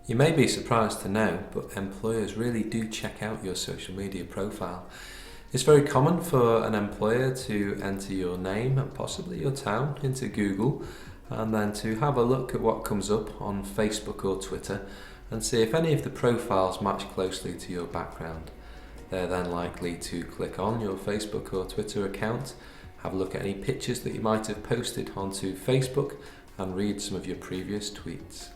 You may be surprised to know, but employers really do check out your social media profile. It's very common for an employer to enter your name and possibly your town into Google and then to have a look at what comes up on Facebook or Twitter and see if any of the profiles match closely to your background. They're then likely to click on your Facebook or Twitter account, have a look at any pictures that you might have posted onto Facebook and read some of your previous tweets.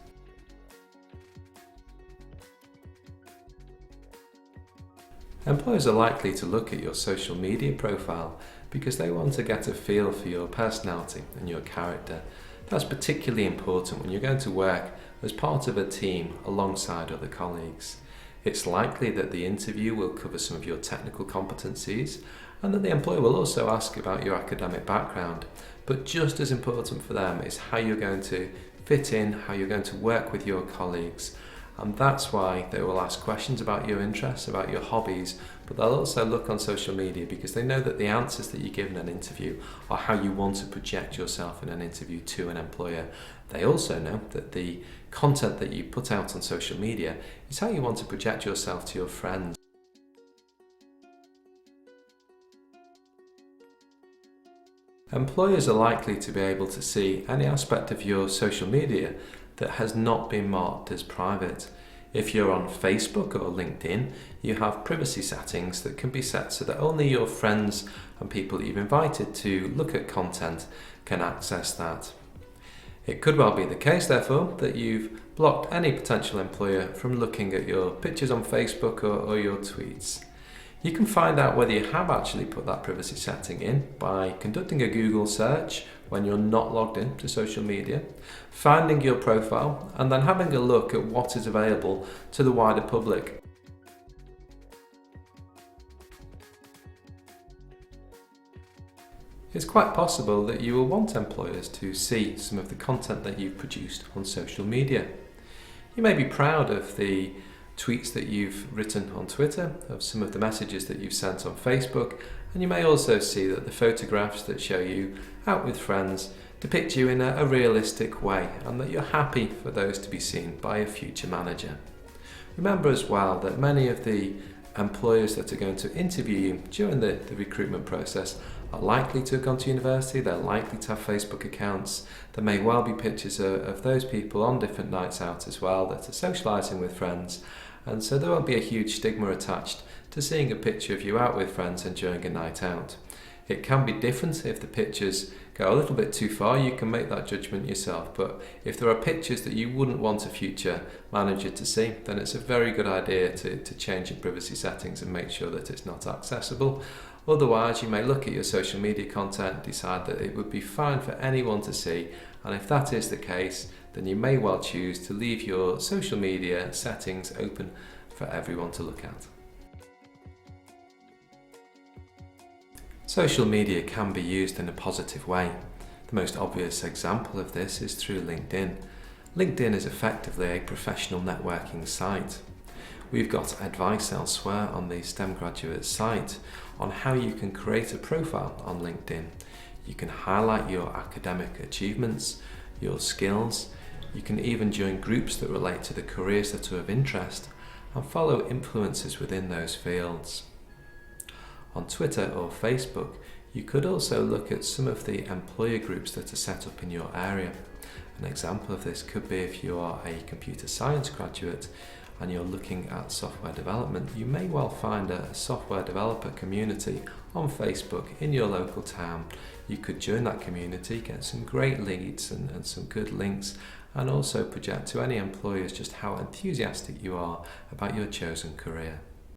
Employers are likely to look at your social media profile because they want to get a feel for your personality and your character. That's particularly important when you're going to work as part of a team alongside other colleagues. It's likely that the interview will cover some of your technical competencies and that the employer will also ask about your academic background. But just as important for them is how you're going to fit in, how you're going to work with your colleagues. And that's why they will ask questions about your interests, about your hobbies, but they'll also look on social media because they know that the answers that you give in an interview are how you want to project yourself in an interview to an employer. They also know that the content that you put out on social media is how you want to project yourself to your friends. Employers are likely to be able to see any aspect of your social media that has not been marked as private. If you're on Facebook or LinkedIn, you have privacy settings that can be set so that only your friends and people that you've invited to look at content can access that. It could well be the case, therefore, that you've blocked any potential employer from looking at your pictures on Facebook or your tweets. You can find out whether you have actually put that privacy setting in by conducting a Google search when you're not logged in to social media, finding your profile, and then having a look at what is available to the wider public. It's quite possible that you will want employers to see some of the content that you've produced on social media. You may be proud of the tweets that you've written on Twitter, of some of the messages that you've sent on Facebook, and you may also see that the photographs that show you out with friends depict you in a realistic way and that you're happy for those to be seen by a future manager. Remember as well that many of the employers that are going to interview you during the recruitment process are likely to have gone to university, they're likely to have Facebook accounts, there may well be pictures of those people on different nights out as well that are socialising with friends, and so there won't be a huge stigma attached to seeing a picture of you out with friends enjoying a night out. It can be different if the pictures go a little bit too far, you can make that judgment yourself, but if there are pictures that you wouldn't want a future manager to see, then it's a very good idea to change your privacy settings and make sure that it's not accessible. Otherwise, you may look at your social media content, decide that it would be fine for anyone to see, and if that is the case, then you may well choose to leave your social media settings open for everyone to look at. Social media can be used in a positive way. The most obvious example of this is through LinkedIn. LinkedIn is effectively a professional networking site. We've got advice elsewhere on the STEM Graduate site on how you can create a profile on LinkedIn. You can highlight your academic achievements, your skills. You can even join groups that relate to the careers that are of interest and follow influencers within those fields. On Twitter or Facebook, you could also look at some of the employer groups that are set up in your area. An example of this could be if you are a computer science graduate and you're looking at software development, you may well find a software developer community on Facebook in your local town. You could join that community, get some great leads and some good links, and also project to any employers just how enthusiastic you are about your chosen career.